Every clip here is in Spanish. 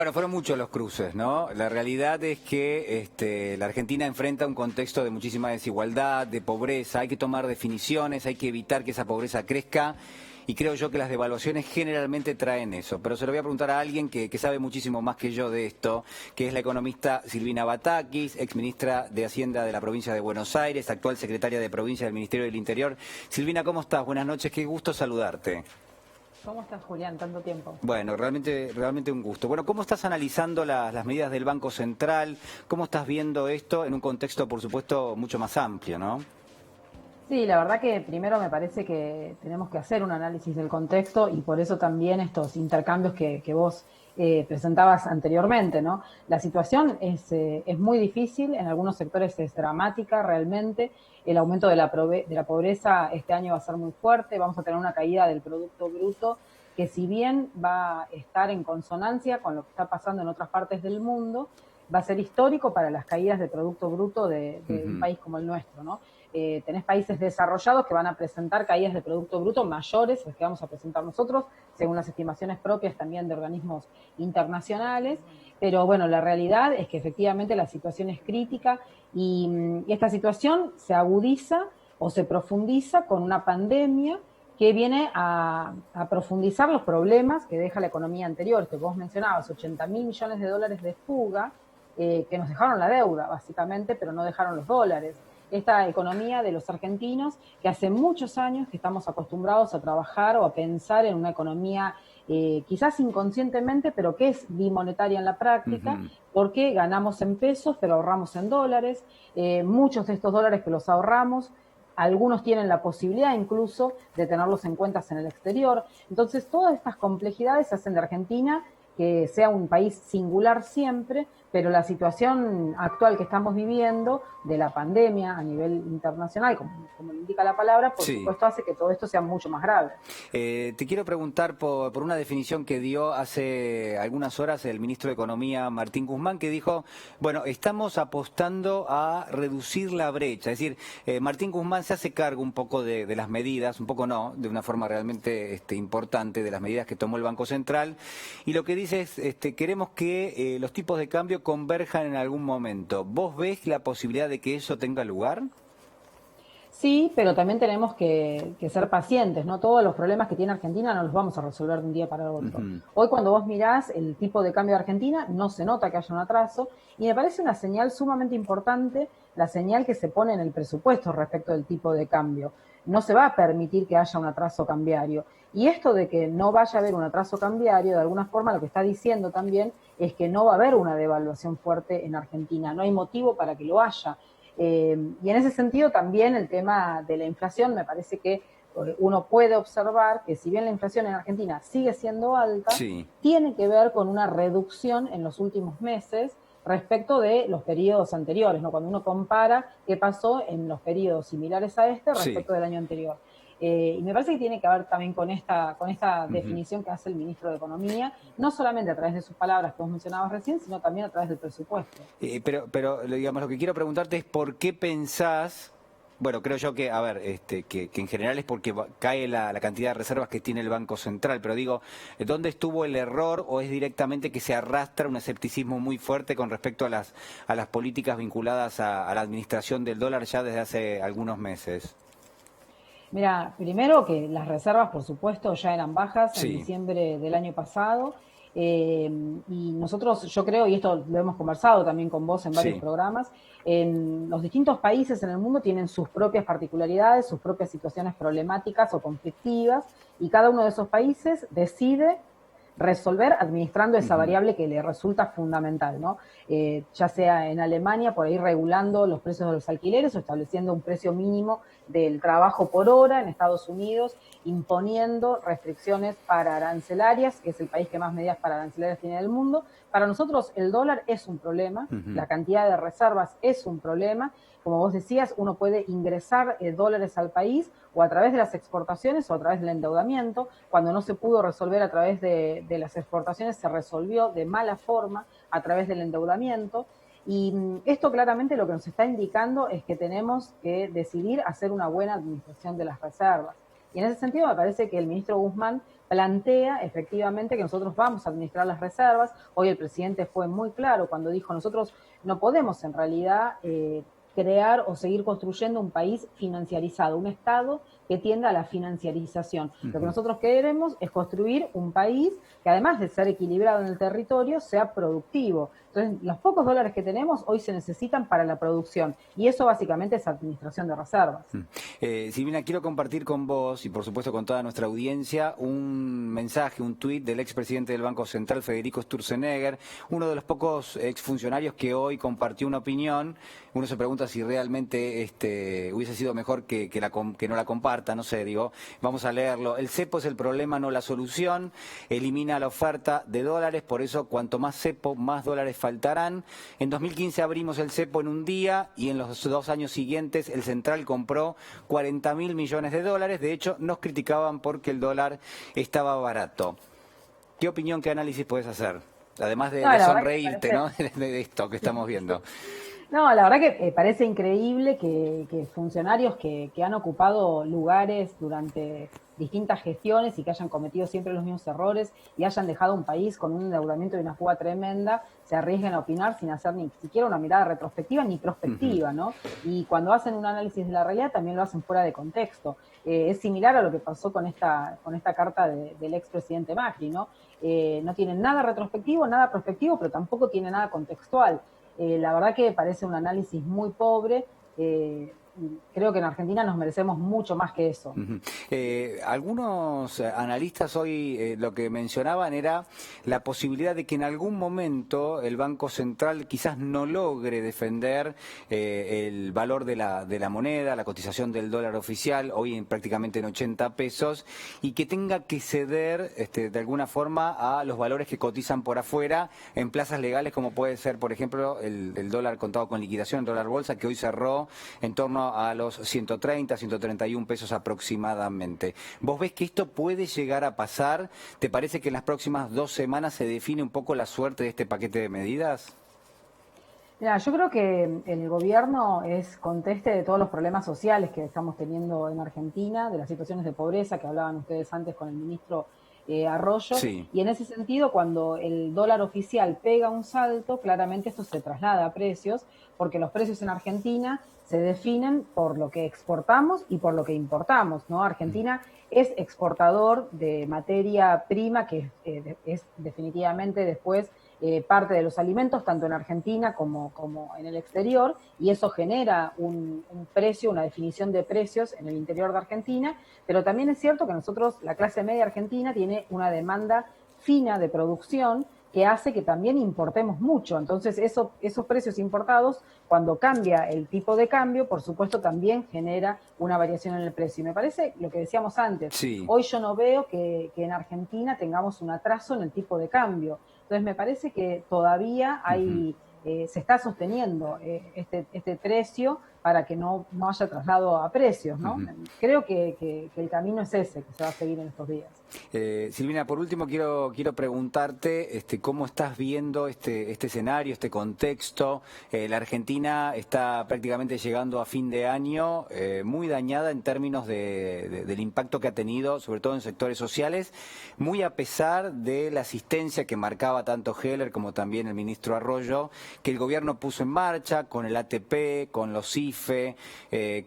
Bueno, fueron muchos los cruces, ¿no? La realidad es que la Argentina enfrenta un contexto de muchísima desigualdad, de pobreza, hay que tomar definiciones, hay que evitar que esa pobreza crezca y creo yo que las devaluaciones generalmente traen eso. Pero se lo voy a preguntar a alguien que sabe muchísimo más que yo de esto, que es la economista Silvina Batakis, exministra de Hacienda de la provincia de Buenos Aires, actual secretaria de provincia del Ministerio del Interior. Silvina, ¿cómo estás? Buenas noches, qué gusto saludarte. ¿Cómo estás, Julián? Tanto tiempo. Bueno, realmente un gusto. Bueno, ¿cómo estás analizando las medidas del Banco Central? ¿Cómo estás viendo esto en un contexto, por supuesto, mucho más amplio, ¿no? Sí, la verdad que primero me parece que tenemos que hacer un análisis del contexto y por eso también estos intercambios que vos presentabas anteriormente, ¿no? La situación es muy difícil, en algunos sectores es dramática realmente, el aumento de la pobreza este año va a ser muy fuerte, vamos a tener una caída del Producto Bruto que si bien va a estar en consonancia con lo que está pasando en otras partes del mundo, va a ser histórico para las caídas de Producto Bruto de un país como el nuestro, ¿no? Tenés países desarrollados que van a presentar caídas de Producto Bruto mayores a las que vamos a presentar nosotros, según las estimaciones propias también de organismos internacionales, pero bueno, la realidad es que efectivamente la situación es crítica y esta situación se agudiza o se profundiza con una pandemia que viene a profundizar los problemas que deja la economía anterior, que vos mencionabas, 80.000 millones de dólares de fuga, que nos dejaron la deuda, básicamente, pero no dejaron los dólares. Esta economía de los argentinos, que hace muchos años que estamos acostumbrados a trabajar o a pensar en una economía quizás inconscientemente, pero que es bimonetaria en la práctica, porque ganamos en pesos, pero ahorramos en dólares. Muchos de estos dólares que los ahorramos, algunos tienen la posibilidad incluso de tenerlos en cuentas en el exterior. Entonces, todas estas complejidades hacen de Argentina que sea un país singular siempre, pero la situación actual que estamos viviendo de la pandemia a nivel internacional, como indica la palabra, por Sí. supuesto hace que todo esto sea mucho más grave. Te quiero preguntar por una definición que dio hace algunas horas el ministro de Economía, Martín Guzmán, que dijo, bueno, estamos apostando a reducir la brecha. Es decir, Martín Guzmán se hace cargo un poco de las medidas, un poco no, de una forma realmente importante, de las medidas que tomó el Banco Central. Y lo que dice es, queremos que los tipos de cambio converjan en algún momento. ¿Vos ves la posibilidad de que eso tenga lugar? Sí, pero también tenemos que ser pacientes, ¿no? Todos los problemas que tiene Argentina no los vamos a resolver de un día para otro. Ujú. Hoy cuando vos mirás el tipo de cambio de Argentina, no se nota que haya un atraso y me parece una señal sumamente importante la señal que se pone en el presupuesto respecto del tipo de cambio. No se va a permitir que haya un atraso cambiario. Y esto de que no vaya a haber un atraso cambiario, de alguna forma lo que está diciendo también es que no va a haber una devaluación fuerte en Argentina. No hay motivo para que lo haya. Y en ese sentido también el tema de la inflación me parece que uno puede observar que si bien la inflación en Argentina sigue siendo alta, Sí. tiene que ver con una reducción en los últimos meses respecto de los periodos anteriores, ¿no? Cuando uno compara qué pasó en los periodos similares a este Sí. respecto del año anterior. Y me parece que tiene que ver también con esta Ujú. definición que hace el ministro de Economía, no solamente a través de sus palabras que vos mencionabas recién, sino también a través del presupuesto. Pero digamos, lo que quiero preguntarte es por qué pensás, bueno, creo yo que, a ver, que en general es porque cae la cantidad de reservas que tiene el Banco Central, pero digo, ¿dónde estuvo el error o es directamente que se arrastra un escepticismo muy fuerte con respecto a las políticas vinculadas a la administración del dólar ya desde hace algunos meses? Mira, primero que las reservas, por supuesto, ya eran bajas en Sí, diciembre del año pasado. Y nosotros, yo creo, y esto lo hemos conversado también con vos en varios sí. programas, en los distintos países en el mundo tienen sus propias particularidades, sus propias situaciones problemáticas o conflictivas, y cada uno de esos países decide resolver administrando esa Ujú. variable que le resulta fundamental, ¿no? Ya sea en Alemania, por ahí regulando los precios de los alquileres o estableciendo un precio mínimo del trabajo por hora, en Estados Unidos imponiendo restricciones para arancelarias, que es el país que más medidas para arancelarias tiene en el mundo. Para nosotros el dólar es un problema, Ujú. la cantidad de reservas es un problema. Como vos decías, uno puede ingresar dólares al país o a través de las exportaciones o a través del endeudamiento. Cuando no se pudo resolver a través de las exportaciones, se resolvió de mala forma a través del endeudamiento. Y esto claramente lo que nos está indicando es que tenemos que decidir hacer una buena administración de las reservas. Y en ese sentido me parece que el ministro Guzmán plantea efectivamente que nosotros vamos a administrar las reservas. Hoy el presidente fue muy claro cuando dijo nosotros no podemos en realidad crear o seguir construyendo un país financiarizado, un Estado que tienda a la financiarización. Lo que nosotros queremos es construir un país que además de ser equilibrado en el territorio, sea productivo. Entonces, los pocos dólares que tenemos hoy se necesitan para la producción y eso básicamente es administración de reservas. Silvina, quiero compartir con vos y por supuesto con toda nuestra audiencia un mensaje, un tuit del expresidente del Banco Central, Federico Sturzenegger, uno de los pocos exfuncionarios que hoy compartió una opinión. Uno se pregunta si realmente hubiese sido mejor que no la comparta, no sé, digo, vamos a leerlo. El cepo es el problema, no la solución, elimina la oferta de dólares, por eso cuanto más cepo, más dólares faltarán. En 2015 abrimos el cepo en un día y en los 2 años siguientes el Central compró 40.000 millones de dólares. De hecho, nos criticaban porque el dólar estaba barato. ¿Qué opinión, qué análisis puedes hacer? Además de sonreírte, ¿no? De esto que estamos viendo. No, la verdad que parece increíble que funcionarios que han ocupado lugares durante distintas gestiones y que hayan cometido siempre los mismos errores y hayan dejado un país con un endeudamiento y una fuga tremenda, se arriesguen a opinar sin hacer ni siquiera una mirada retrospectiva ni prospectiva, ¿no? Y cuando hacen un análisis de la realidad también lo hacen fuera de contexto. Es similar a lo que pasó con esta carta del expresidente Macri, ¿no? No tiene nada retrospectivo, nada prospectivo, pero tampoco tiene nada contextual. La verdad que parece un análisis muy pobre. Creo que en Argentina nos merecemos mucho más que eso. Algunos analistas hoy lo que mencionaban era la posibilidad de que en algún momento el Banco Central quizás no logre defender el valor de la moneda, la cotización del dólar oficial, hoy prácticamente en 80 pesos, y que tenga que ceder de alguna forma a los valores que cotizan por afuera en plazas legales, como puede ser, por ejemplo, el dólar contado con liquidación, el dólar bolsa, que hoy cerró en torno a los 130, 131 pesos aproximadamente. ¿Vos ves que esto puede llegar a pasar? ¿Te parece que en las próximas 2 semanas se define un poco la suerte de este paquete de medidas? Mira, yo creo que el gobierno es conteste de todos los problemas sociales que estamos teniendo en Argentina, de las situaciones de pobreza que hablaban ustedes antes con el ministro Arroyo, sí. Y en ese sentido, cuando el dólar oficial pega un salto, claramente esto se traslada a precios, porque los precios en Argentina se definen por lo que exportamos y por lo que importamos, ¿no? Argentina es exportador de materia prima, que es definitivamente después parte de los alimentos, tanto en Argentina como en el exterior, y eso genera un precio, una definición de precios en el interior de Argentina, pero también es cierto que nosotros, la clase media argentina, tiene una demanda fina de producción que hace que también importemos mucho. Entonces, esos precios importados, cuando cambia el tipo de cambio, por supuesto, también genera una variación en el precio. Y me parece lo que decíamos antes. Sí. Hoy yo no veo que en Argentina tengamos un atraso en el tipo de cambio. Entonces, me parece que todavía hay... se está sosteniendo este precio para que no haya traslado a precios, ¿no? Creo que el camino es ese, que se va a seguir en estos días. Silvina, por último quiero preguntarte cómo estás viendo este escenario, este contexto. La Argentina está prácticamente llegando a fin de año muy dañada en términos del impacto que ha tenido, sobre todo en sectores sociales, muy a pesar de la asistencia que marcaba tanto Heller como también el ministro Arroyo, que el gobierno puso en marcha con el ATP, con los IFE,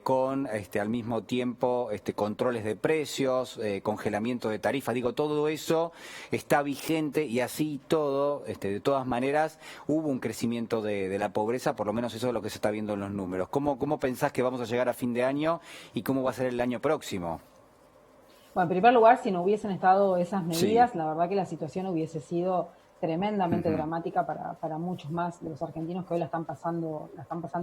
con al mismo tiempo controles de precios, congelamiento de tarifas. Digo, todo eso está vigente y así todo, de todas maneras, hubo un crecimiento de la pobreza, por lo menos eso es lo que se está viendo en los números. ¿Cómo pensás que vamos a llegar a fin de año y cómo va a ser el año próximo? Bueno, en primer lugar, si no hubiesen estado esas medidas, Sí. la verdad que la situación hubiese sido tremendamente dramática para muchos más de los argentinos que hoy la están pasando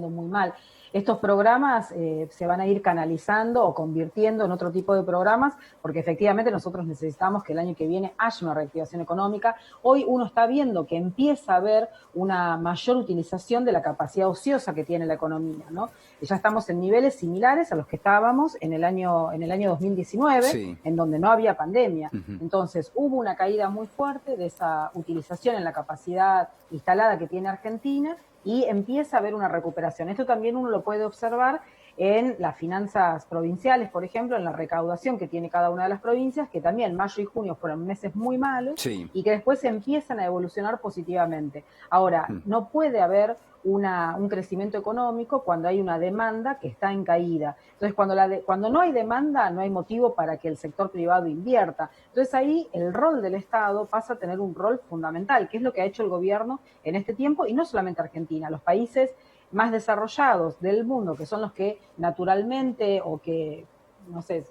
muy mal. Estos programas se van a ir canalizando o convirtiendo en otro tipo de programas, porque efectivamente nosotros necesitamos que el año que viene haya una reactivación económica. Hoy uno está viendo que empieza a haber una mayor utilización de la capacidad ociosa que tiene la economía, ¿no? Ya estamos en niveles similares a los que estábamos en el año 2019, Sí. en donde no había pandemia. Entonces hubo una caída muy fuerte de esa utilización en la capacidad instalada que tiene Argentina y empieza a haber una recuperación. Esto también uno lo puede observar en las finanzas provinciales, por ejemplo, en la recaudación que tiene cada una de las provincias, que también mayo y junio fueron meses muy malos Sí. y que después empiezan a evolucionar positivamente. Ahora, no puede haber un crecimiento económico cuando hay una demanda que está en caída. Entonces, cuando no hay demanda, no hay motivo para que el sector privado invierta. Entonces, ahí el rol del Estado pasa a tener un rol fundamental, que es lo que ha hecho el gobierno en este tiempo, y no solamente Argentina, los países más desarrollados del mundo, que son los que naturalmente o que no sé,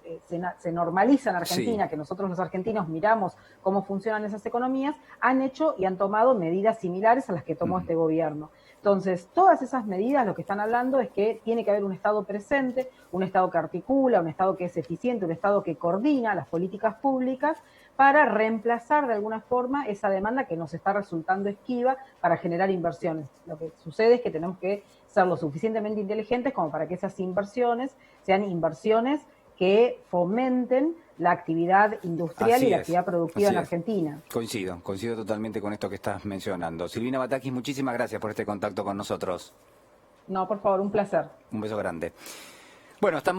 se normaliza en Argentina, Sí. que nosotros los argentinos miramos cómo funcionan esas economías, han hecho y han tomado medidas similares a las que tomó este gobierno. Entonces, todas esas medidas lo que están hablando es que tiene que haber un Estado presente, un Estado que articula, un Estado que es eficiente, un Estado que coordina las políticas públicas para reemplazar de alguna forma esa demanda que nos está resultando esquiva para generar inversiones. Lo que sucede es que tenemos que ser lo suficientemente inteligentes como para que esas inversiones sean inversiones que fomenten la actividad industrial Así y la es, actividad productiva así en es. Argentina. Coincido totalmente con esto que estás mencionando. Silvina Batakis, muchísimas gracias por este contacto con nosotros. No, por favor, un placer. Un beso grande. Bueno, estamos